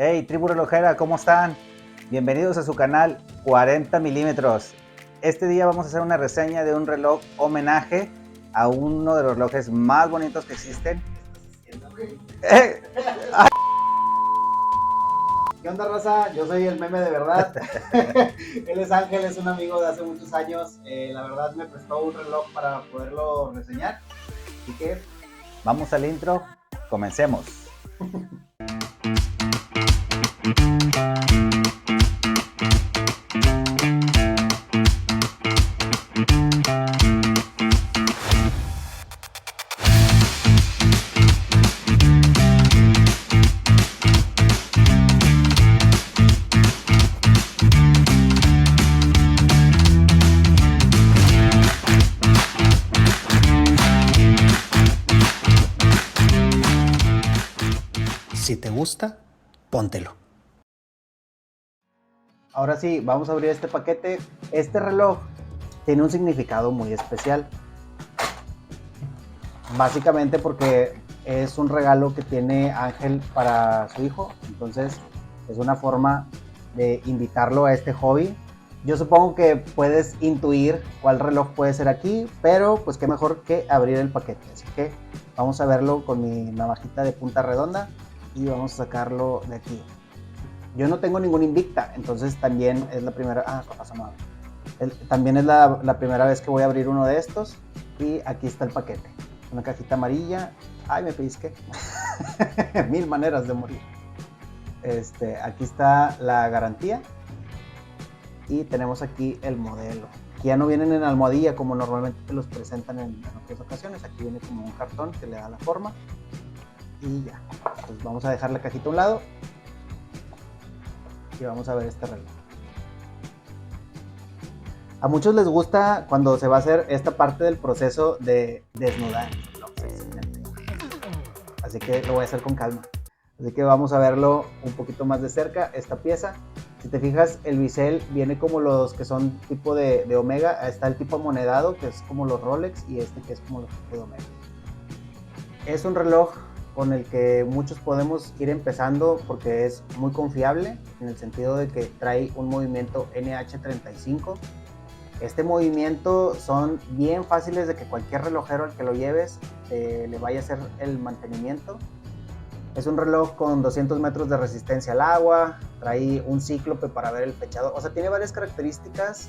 Hey, tribu relojera, ¿cómo están? Bienvenidos a su canal 40 milímetros. Este día vamos a hacer una reseña de un reloj homenaje a uno de los relojes más bonitos que existen. ¿Qué onda, raza? Yo soy el meme de verdad. Él es Ángel, es un amigo de hace muchos años. La verdad me prestó un reloj para poderlo reseñar. Así que Vamos al intro, comencemos. Si te gusta, póntelo. ahora sí, vamos a abrir este paquete. Este reloj tiene un significado muy especial. Básicamente porque es un regalo que tiene Ángel para su hijo. Entonces es una forma de invitarlo a este hobby. Yo supongo que puedes intuir cuál reloj puede ser aquí, pero pues qué mejor que abrir el paquete. Así que vamos a verlo con mi navajita de punta redonda y vamos a sacarlo de aquí. Yo no tengo ningún Invicta, entonces también es la primera... también es la primera vez que voy a abrir uno de estos y aquí está el paquete. Una cajita amarilla. Ay, me pellizqué. Mil maneras de morir. Aquí está la garantía y tenemos aquí el modelo. Aquí ya no vienen en almohadilla como normalmente te los presentan en otras ocasiones. Aquí viene como un cartón que le da la forma y ya. Pues vamos a dejar la cajita a un lado y vamos a ver este reloj. A muchos les gusta cuando se va a hacer esta parte del proceso de desnudar. Así que lo voy a hacer con calma. Así que vamos a verlo un poquito más de cerca, esta pieza. Si te fijas, el bisel viene como los que son tipo de Omega. Está el tipo amonedado, que es como los Rolex, y este que es como los tipo de Omega. Es un reloj con el que muchos podemos ir empezando porque es muy confiable, en el sentido de que trae un movimiento NH35. Este movimiento son bien fáciles de que cualquier relojero al que lo lleves le vaya a hacer el mantenimiento. Es un reloj con 200 metros de resistencia al agua, trae un cíclope para ver el fechado, o sea, tiene varias características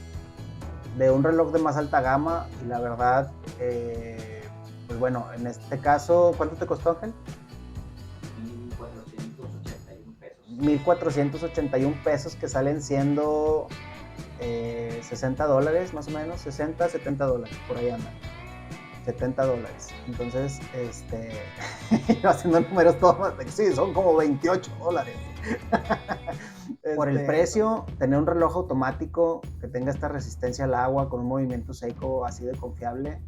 de un reloj de más alta gama y la verdad, pues bueno, en este caso, ¿cuánto te costó, Ángel? 1,481 pesos. 1,481 pesos, que salen siendo $60 más o menos, 60, $70, por ahí andan. $70. Entonces, haciendo números todos, sí, son como $28. Por el precio, tener un reloj automático que tenga esta resistencia al agua con un movimiento seco así de confiable,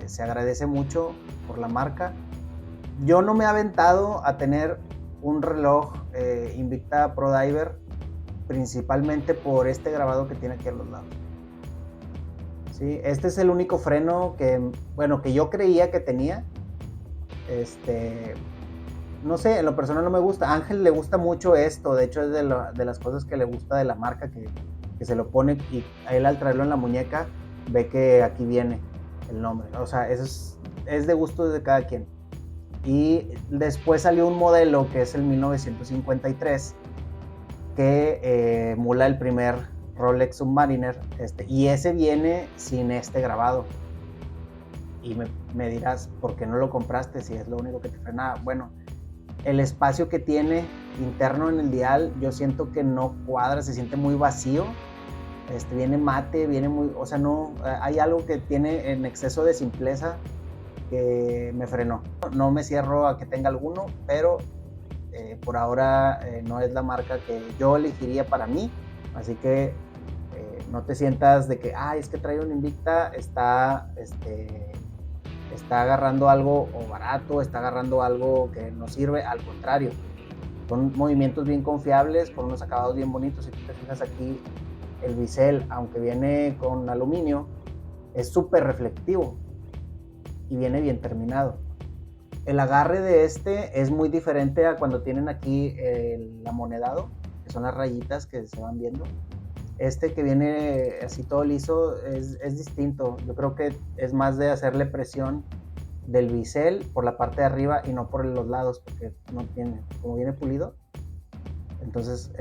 se agradece mucho por la marca. Yo no me he aventado a tener un reloj Invicta Pro Diver, principalmente por este grabado que tiene aquí a los lados. Sí, este es el único freno que yo creía que tenía. No sé, en lo personal no me gusta. A Ángel le gusta mucho esto, de hecho es de las cosas que le gusta de la marca, que se lo pone y a él al traerlo en la muñeca ve que aquí viene el nombre. O sea, eso es de gusto de cada quien. Y después salió un modelo que es el 1953, que emula el primer Rolex Submariner, y ese viene sin este grabado. Y me dirás, ¿por qué no lo compraste si es lo único que te frena? Bueno, el espacio que tiene interno en el dial, yo siento que no cuadra, se siente muy vacío. Viene mate, viene muy, o sea, no, hay algo que tiene en exceso de simpleza que me frenó. No me cierro a que tenga alguno, pero por ahora no es la marca que yo elegiría para mí, así que no te sientas de que, es que trae un Invicta, está agarrando algo o barato, está agarrando algo que no sirve. Al contrario, son movimientos bien confiables, con unos acabados bien bonitos. Si tú te fijas aquí, el bisel, aunque viene con aluminio, es súper reflectivo y viene bien terminado. El agarre de este es muy diferente a cuando tienen aquí el amonedado, que son las rayitas que se van viendo. Este que viene así todo liso es distinto. Yo creo que es más de hacerle presión del bisel por la parte de arriba y no por los lados, porque no tiene, como viene pulido. Entonces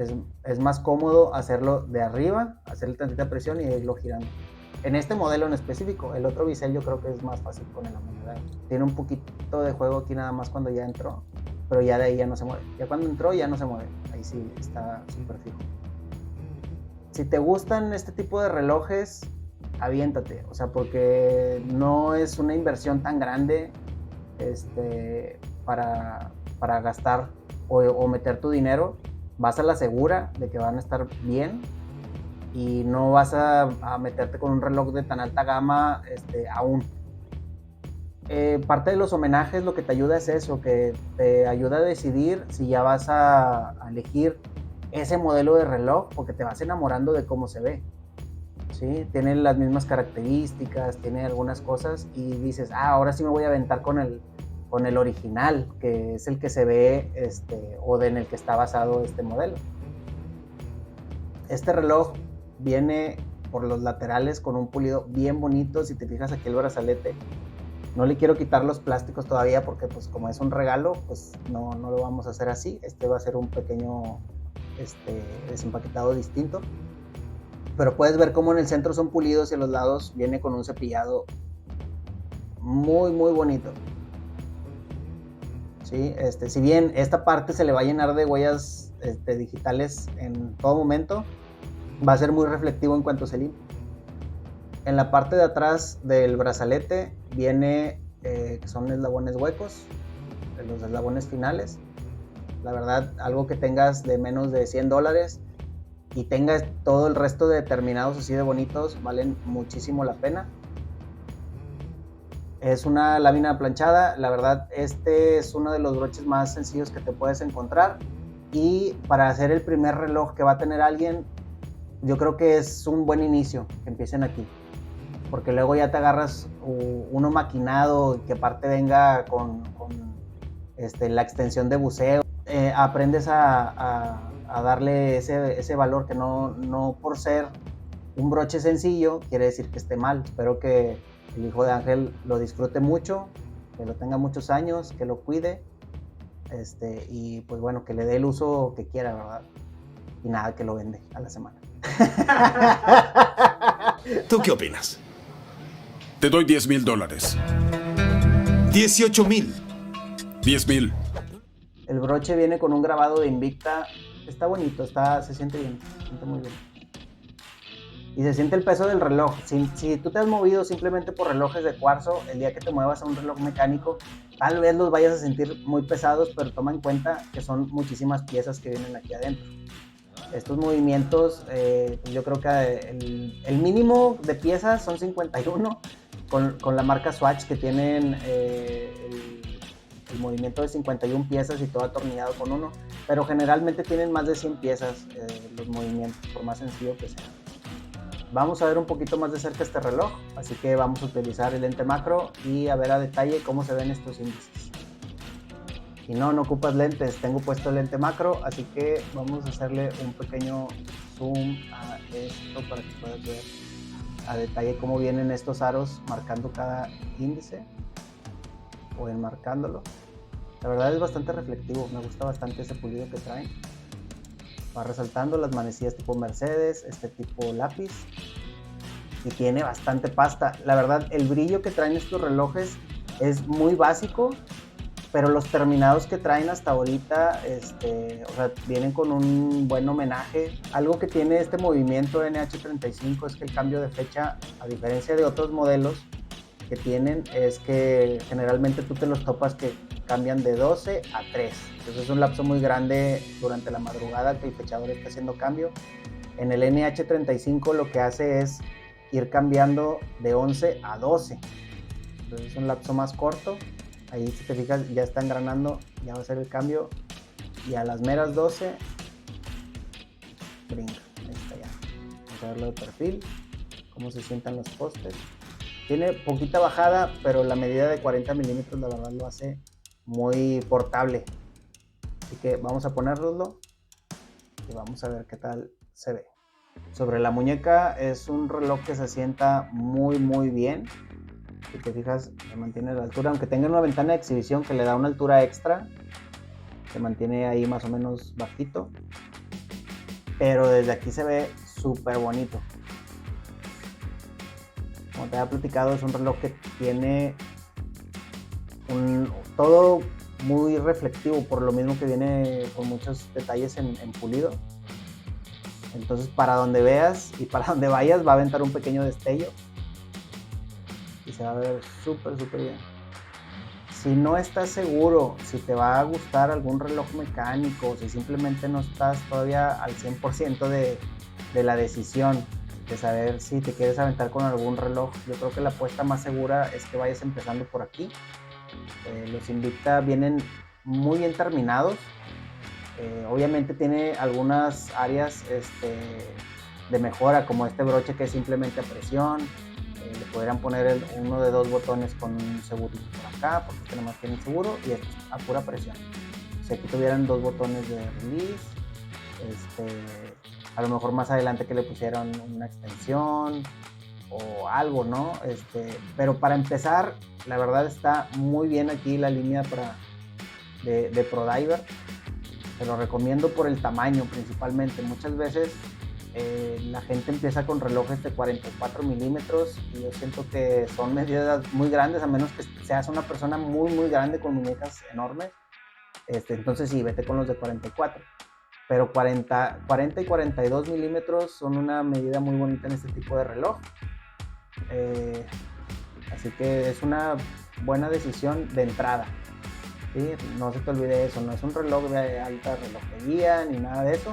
es más cómodo hacerlo de arriba, hacerle tantita presión y irlo girando. En este modelo en específico, el otro bisel yo creo que es más fácil con el amonedado. Tiene un poquito de juego aquí nada más cuando ya entró, pero ya de ahí ya no se mueve. Ya cuando entró ya no se mueve, ahí sí está súper fijo. Si te gustan este tipo de relojes, aviéntate, o sea, porque no es una inversión tan grande para gastar o meter tu dinero. Vas a la segura de que van a estar bien y no vas a meterte con un reloj de tan alta gama aún. Parte de los homenajes lo que te ayuda es eso, que te ayuda a decidir si ya vas a elegir ese modelo de reloj, porque te vas enamorando de cómo se ve. ¿Sí? Tiene las mismas características, tiene algunas cosas y dices, ahora sí me voy a aventar con el original, que es el que se ve o en el que está basado este modelo. Este reloj viene por los laterales con un pulido bien bonito. Si te fijas aquí el brazalete, no le quiero quitar los plásticos todavía porque pues como es un regalo, pues no lo vamos a hacer así. Este va a ser un pequeño desempaquetado distinto. Pero puedes ver cómo en el centro son pulidos y en los lados viene con un cepillado muy muy bonito. ¿Sí? Si bien esta parte se le va a llenar de huellas digitales en todo momento, va a ser muy reflectivo en cuanto se limpie. En la parte de atrás del brazalete viene que son eslabones huecos, los eslabones finales. La verdad, algo que tengas de menos de $100 y tengas todo el resto de terminados así de bonitos, valen muchísimo la pena. Es una lámina planchada, la verdad este es uno de los broches más sencillos que te puedes encontrar y para hacer el primer reloj que va a tener alguien, yo creo que es un buen inicio que empiecen aquí, porque luego ya te agarras uno maquinado que aparte venga con la extensión de buceo, aprendes a darle ese valor que no por ser un broche sencillo quiere decir que esté mal. Espero que el hijo de Ángel lo disfrute mucho, que lo tenga muchos años, que lo cuide y pues bueno, que le dé el uso que quiera, ¿verdad? Y nada, que lo vende a la semana. ¿Tú qué opinas? Te doy $10,000. 18,000. 10,000. El broche viene con un grabado de Invicta, está bonito, se siente bien, se siente muy bien. Y se siente el peso del reloj. Si tú te has movido simplemente por relojes de cuarzo, el día que te muevas a un reloj mecánico, tal vez los vayas a sentir muy pesados, pero toma en cuenta que son muchísimas piezas que vienen aquí adentro. Estos movimientos, yo creo que el mínimo de piezas son 51, con la marca Swatch que tienen el movimiento de 51 piezas y todo atornillado con uno, pero generalmente tienen más de 100 piezas los movimientos, por más sencillo que sea. Vamos a ver un poquito más de cerca este reloj, así que vamos a utilizar el lente macro y a ver a detalle cómo se ven estos índices. Y no ocupas lentes, tengo puesto el lente macro, así que vamos a hacerle un pequeño zoom a esto para que puedas ver a detalle cómo vienen estos aros marcando cada índice o enmarcándolo. La verdad es bastante reflectivo, me gusta bastante ese pulido que traen. Va resaltando las manecillas tipo Mercedes, este tipo lápiz, y tiene bastante pasta. La verdad, el brillo que traen estos relojes es muy básico, pero los terminados que traen hasta ahorita, vienen con un buen homenaje. Algo que tiene este movimiento NH35 es que el cambio de fecha, a diferencia de otros modelos que tienen, es que generalmente tú te los topas que cambian de 12 a 3. Entonces es un lapso muy grande durante la madrugada que el fechador está haciendo cambio. En el NH35 lo que hace es ir cambiando de 11 a 12. Entonces es un lapso más corto. Ahí si te fijas ya está engranando, ya va a ser el cambio. Y a las meras 12, brinca. Ahí está ya. Vamos a verlo de perfil, cómo se sientan los postes. Tiene poquita bajada, pero la medida de 40 milímetros la verdad lo hace muy portable. Así que vamos a ponerlo y vamos a ver qué tal se ve. Sobre la muñeca es un reloj que se sienta muy bien. Si te fijas, se mantiene la altura, aunque tenga una ventana de exhibición que le da una altura extra, se mantiene ahí más o menos bajito, pero desde aquí se ve súper bonito. Como te había platicado, es un reloj que tiene todo muy reflectivo, por lo mismo que viene con muchos detalles en pulido. Entonces, para donde veas y para donde vayas va a aventar un pequeño destello y se va a ver súper bien. Si no estás seguro si te va a gustar algún reloj mecánico, o si simplemente no estás todavía al 100% de la decisión de saber si te quieres aventar con algún reloj, yo creo que la apuesta más segura es que vayas empezando por aquí. Los Invicta vienen muy bien terminados. Obviamente tiene algunas áreas de mejora, como este broche que es simplemente a presión. Le podrían poner uno de 2 botones con un segurito por acá, porque este nomás tiene seguro, y esto es a pura presión. Si aquí tuvieran 2 botones de release, a lo mejor más adelante que le pusieran una extensión o algo, ¿no? Pero para empezar, la verdad está muy bien aquí la línea de ProDiver. Te lo recomiendo por el tamaño principalmente. Muchas veces la gente empieza con relojes de 44 milímetros y yo siento que son medidas muy grandes, a menos que seas una persona muy grande con muñecas enormes. Entonces sí, vete con los de 44. Pero 40 y 42 milímetros son una medida muy bonita en este tipo de reloj. Así que es una buena decisión de entrada. ¿Sí? No se te olvide eso, no es un reloj de alta relojería ni nada de eso.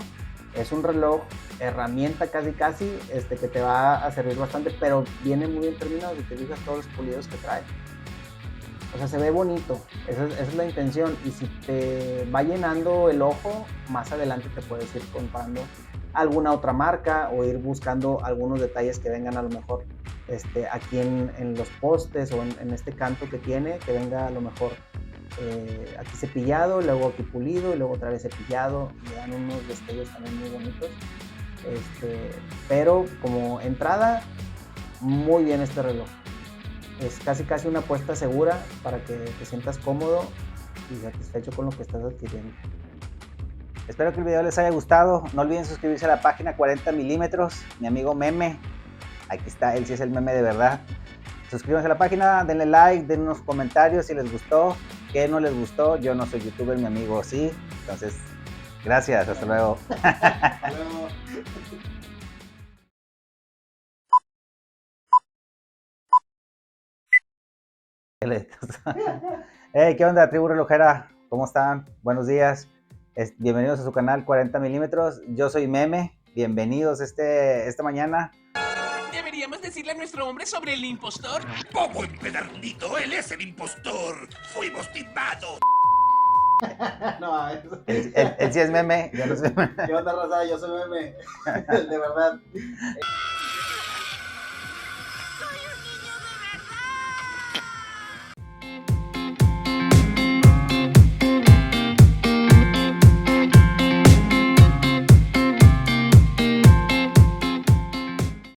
Es un reloj herramienta casi que te va a servir bastante, pero viene muy bien terminado si te fijas todos los pulidos que trae. O sea, se ve bonito, esa es la intención. Y si te va llenando el ojo, más adelante te puedes ir comprando alguna otra marca o ir buscando algunos detalles que vengan a lo mejor aquí en los postes o en este canto que tiene, que venga a lo mejor aquí cepillado, luego aquí pulido y luego otra vez cepillado. Le dan unos destellos también muy bonitos. Pero como entrada, muy bien este reloj. Es casi una apuesta segura para que te sientas cómodo y satisfecho con lo que estás adquiriendo. Espero que el video les haya gustado. No olviden suscribirse a la página 40 milímetros. Mi amigo Meme, aquí está, él sí es el meme de verdad. Suscríbanse a la página, denle like, den unos comentarios si les gustó, qué no les gustó. Yo no soy youtuber, mi amigo sí. Entonces, gracias, hasta luego. Hasta luego. Hey, ¿qué onda, tribu relojera? ¿Cómo están? Buenos días. Bienvenidos a su canal 40 milímetros. Yo soy Meme. Bienvenidos esta mañana. ¿Deberíamos decirle a nuestro hombre sobre el impostor? ¡Poco empedernito! ¡Él es el impostor! ¡Fuimos timados! No, Él sí es Meme. Yo no soy Meme. ¿Qué onda, raza? Yo soy Meme. De verdad.